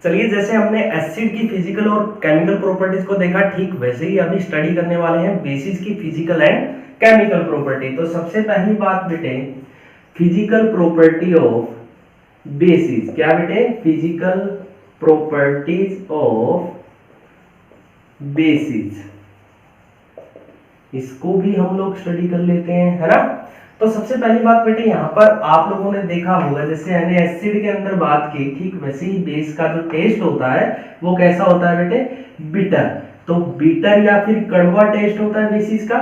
चलिए, जैसे हमने एसिड की फिजिकल और केमिकल प्रॉपर्टीज को देखा, ठीक वैसे ही अभी स्टडी करने वाले हैं बेसिस की फिजिकल एंड केमिकल प्रॉपर्टी। तो सबसे पहली बात बेटे, फिजिकल प्रॉपर्टी ऑफ बेसिस। क्या बेटे? फिजिकल प्रॉपर्टीज ऑफ बेसिस, इसको भी हम लोग स्टडी कर लेते हैं, है ना। तो सबसे पहली बात बेटे, यहाँ पर आप लोगों ने देखा होगा, जैसे हमने एसिड के अंदर बात की, ठीक वैसे ही बेस का जो टेस्ट होता है वो कैसा होता है बेटे? बिटर। तो बिटर या फिर कड़वा टेस्ट होता है बेसिस का,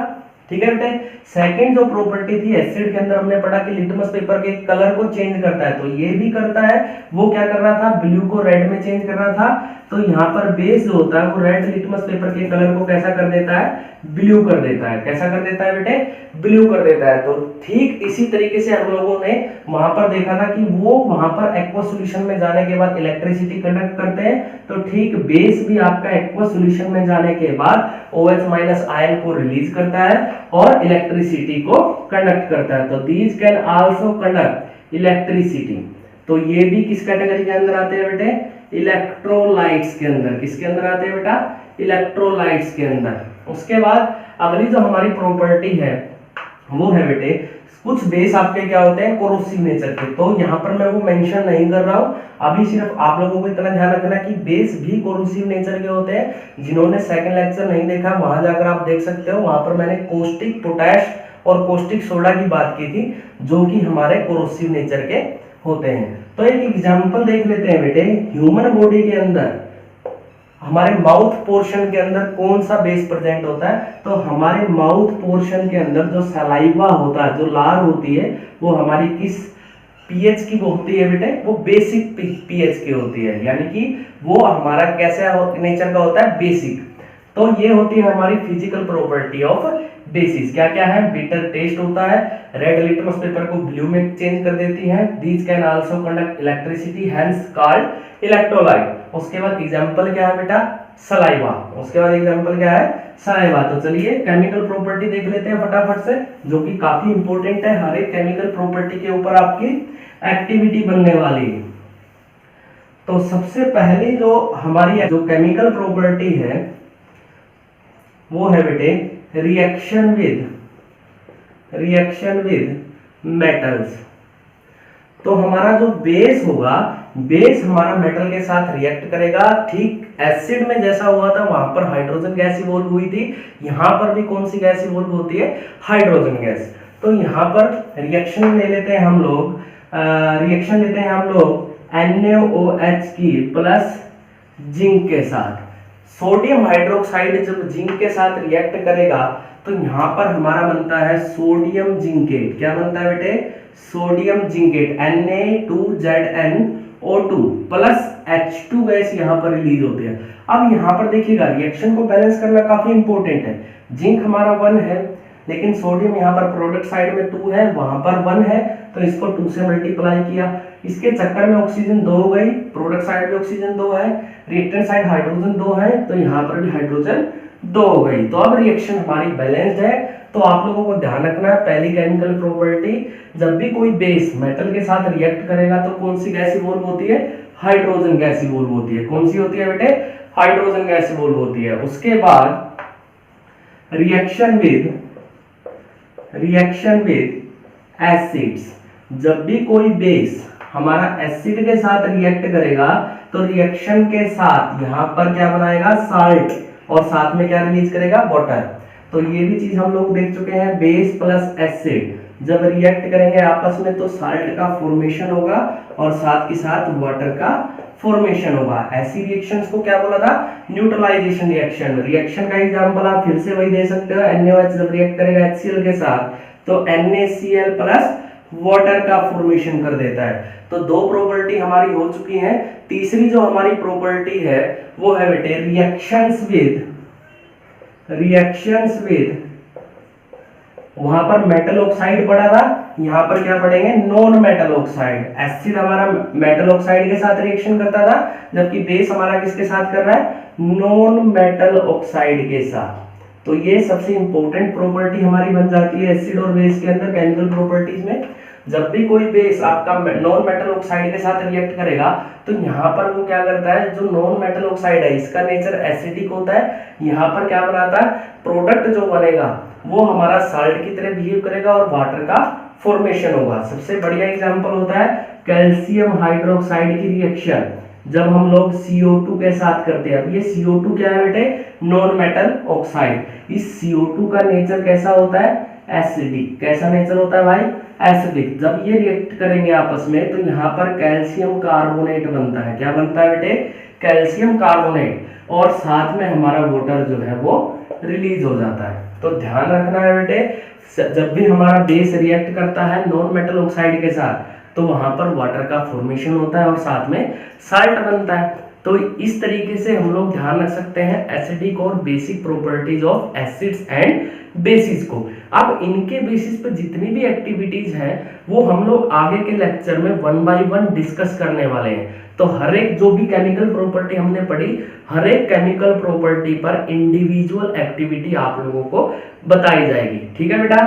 ठीक है बेटे। सेकंड जो प्रॉपर्टी थी एसिड के अंदर, हमने पढ़ा कि लिटमस पेपर के कलर को चेंज करता है, तो ये भी करता है। वो क्या कर रहा था? ब्लू को रेड में चेंज कर रहा था। तो यहाँ पर बेस जो होता है वो रेड लिटमस पेपर के कलर को कैसा कर देता है? ब्लू कर देता है। कैसा कर देता है बेटे? ब्लू कर देता है। तो ठीक इसी तरीके से हम लोगों ने वहां पर देखा था कि वो वहां पर एक्वा सॉल्यूशन में जाने के बाद इलेक्ट्रिसिटी कंडक्ट करते हैं। तो ठीक बेस भी आपका एक्वा सॉल्यूशन में जाने के बाद OH माइनस आयन को रिलीज करता है और इलेक्ट्रिसिटी को कंडक्ट करता है। तो these can also conduct electricity. तो ये भी किस कैटेगरी के अंदर आते हैं बेटे? इलेक्ट्रोलाइट्स के अंदर। किसके अंदर आते हैं बेटा? इलेक्ट्रोलाइट्स के अंदर। उसके बाद अगली जो हमारी प्रॉपर्टी है वो है बेटे, कुछ बेस आपके क्या होते हैं? कोरोसिव नेचर के। तो यहाँ पर मैं वो मेंशन नहीं कर रहा हूँ, अभी सिर्फ आप लोगों को इतना ध्यान रखना कि बेस भी कोरोसिव नेचर के होते हैं। जिन्होंने सेकंड लेक्चर नहीं देखा वहां जाकर आप देख सकते हो, वहां पर मैंने कोस्टिक पोटैश और कोस्टिक सोडा की बात की थी, जो कि हमारे कोरोसिव नेचर के होते हैं। तो एक एग्जाम्पल देख लेते हैं बेटे, ह्यूमन बॉडी के अंदर हमारे माउथ पोर्शन के अंदर कौन सा बेस प्रेजेंट होता है? तो हमारे माउथ पोर्शन के अंदर जो सलाइवा होता है, जो लार होती है, वो हमारी किस पीएच की होती है बेटे? वो बेसिक पीएच की होती है, यानी कि वो हमारा कैसा नेचर का होता है? बेसिक। तो ये होती है हमारी फिजिकल प्रॉपर्टी ऑफ बेसिस। क्या क्या है? बिटर टेस्ट होता है, रेड लिटमस पेपर को ब्लू में चेंज कर देती है, these can also conduct electricity, hence called electrolyte. उसके बाद एग्जांपल क्या है बेटा? सलाइवा। उसके बाद एग्जांपल क्या है? सलाइवा। तो चलिए केमिकल प्रॉपर्टी देख लेते हैं फटाफट से, जो कि काफी इंपॉर्टेंट है। हर एक केमिकल प्रॉपर्टी के ऊपर आपकी एक्टिविटी बनने वाली है। तो सबसे पहली जो हमारी जो केमिकल प्रॉपर्टी है वो है बेटे रिएक्शन विद मेटल्स। तो हमारा जो बेस होगा, बेस हमारा मेटल के साथ रिएक्ट करेगा। ठीक एसिड में जैसा हुआ था वहां पर हाइड्रोजन गैस इवॉल्व हुई थी, यहां पर भी कौन सी गैस इवॉल्व होती है? Hydrogen gas. तो यहां पर रिएक्शन ले लेते हैं हम लोग, NaOH की प्लस जिंक के साथ। सोडियम हाइड्रोक्साइड जब जिंक के साथ रिएक्ट करेगा तो यहां पर हमारा बनता है सोडियम जिंकेट। क्या बनता है बेटे? Sodium zincate, Na2ZnO2 plus H2 gas यहां पर रिलीज होती है। अब यहां पर देखिएगा, रिएक्शन को बैलेंस करना काफी इंपॉर्टेंट है। जिंक हमारा 1 है, लेकिन सोडियम यहाँ पर प्रोडक्ट साइड में 2 है, वहां पर 1 है, तो इसको 2 से मल्टीप्लाई किया। इसके चक्कर में ऑक्सीजन 2 हो गई, प्रोडक्ट साइड में ऑक्सीजन 2 है, रिएक्टेंट साइड हाइड्रोजन 2 है, तो यहाँ पर भी हाइड्रोजन 2 हो गई। तो अब रिएक्शन हमारी बैलेंस्ड है। तो आप लोगों को ध्यान रखना है, पहली केमिकल प्रॉपर्टी, जब भी कोई बेस मेटल के साथ रिएक्ट करेगा तो कौन सी गैस इवॉल्व होती है? हाइड्रोजन गैस इवॉल्व होती है। कौन सी होती है बेटे? हाइड्रोजन गैस इवॉल्व होती है। उसके बाद रिएक्शन विद एसिड्स। जब भी कोई बेस हमारा एसिड के साथ रिएक्ट करेगा तो रिएक्शन के साथ यहाँ पर क्या बनाएगा? साल्ट, और साथ में क्या रिलीज करेगा? वाटर। तो ये भी चीज हम लोग देख चुके हैं, बेस प्लस एसिड जब रिएक्ट करेंगे आपस में तो साल्ट का फॉर्मेशन होगा और साथ के साथ वाटर का फॉर्मेशन होगा। ऐसी रिएक्शंस को क्या बोला था? Neutralization reaction. रिएक्शन का एग्जांपल आप फिर से वही दे सकते हो, NaOH जब रिएक्ट करेगा HCl के साथ तो NaCl प्लस वाटर का फॉर्मेशन कर देता है। तो 2 प्रॉपर्टी हमारी हो चुकी हैं। तीसरी जो हमारी प्रॉपर्टी है वो है बेटे रिएक्शंस विद, वहां पर मेटल ऑक्साइड पड़ा था, यहां पर क्या पढ़ेंगे? Non metal oxide. एसिड हमारा मेटल ऑक्साइड के साथ रिएक्शन करता था, जबकि बेस हमारा किसके साथ कर रहा है? नॉन मेटल ऑक्साइड के साथ। तो ये सबसे इंपॉर्टेंट प्रॉपर्टी हमारी बन जाती है एसिड और बेस के अंदर केमिकल प्रॉपर्टीज में। जब भी कोई बेस आपका नॉन मेटल ऑक्साइड के साथ रिएक्ट करेगा तो यहाँ पर वो क्या करता है, जो नॉन मेटल ऑक्साइड है इसका नेचर एसिडिक होता है, यहाँ पर क्या बनाता है, प्रोडक्ट जो बनेगा वो हमारा साल्ट की तरह बिहेव करेगा और वाटर का फॉर्मेशन होगा। सबसे बढ़िया एग्जांपल होता है कैल्शियम हाइड्रोक्साइड की रिएक्शन, जब हम लोग CO2 के साथ करते हैं। अब ये CO2 क्या है बेटे, नॉन मेटल ऑक्साइड। इस CO2 का नेचर कैसा होता है, एसिडिक। कैसा नेचर होता है भाई, एसिडिक। जब ये रिएक्ट करेंगे आपस में तो यहाँ पर कैल्शियम कार्बोनेट बनता है। क्या बनता है बेटे, कैल्शियम कार्बोनेट, और साथ में हमारा वाटर जो है वो रिलीज हो जाता है। तो ध्यान रखना है बेटे, जब भी हमारा बेस रिएक्ट करता है नॉन मेटल ऑक्साइड के साथ तो वहां पर वाटर का फॉर्मेशन होता है और साथ में साल्ट बनता है। तो इस तरीके से हम लोग ध्यान रख सकते हैं एसिडिक और basic properties of acids and bases को। अब इनके बेसिस पे जितनी भी एक्टिविटीज हैं वो हम लोग आगे के लेक्चर में 1 बाय 1 डिस्कस करने वाले हैं। तो हर एक जो भी केमिकल प्रॉपर्टी हमने पढ़ी, हर एक केमिकल प्रॉपर्टी पर इंडिविजुअल एक्टिविटी आप लोगों को बताई जाएगी। ठीक है बेटा।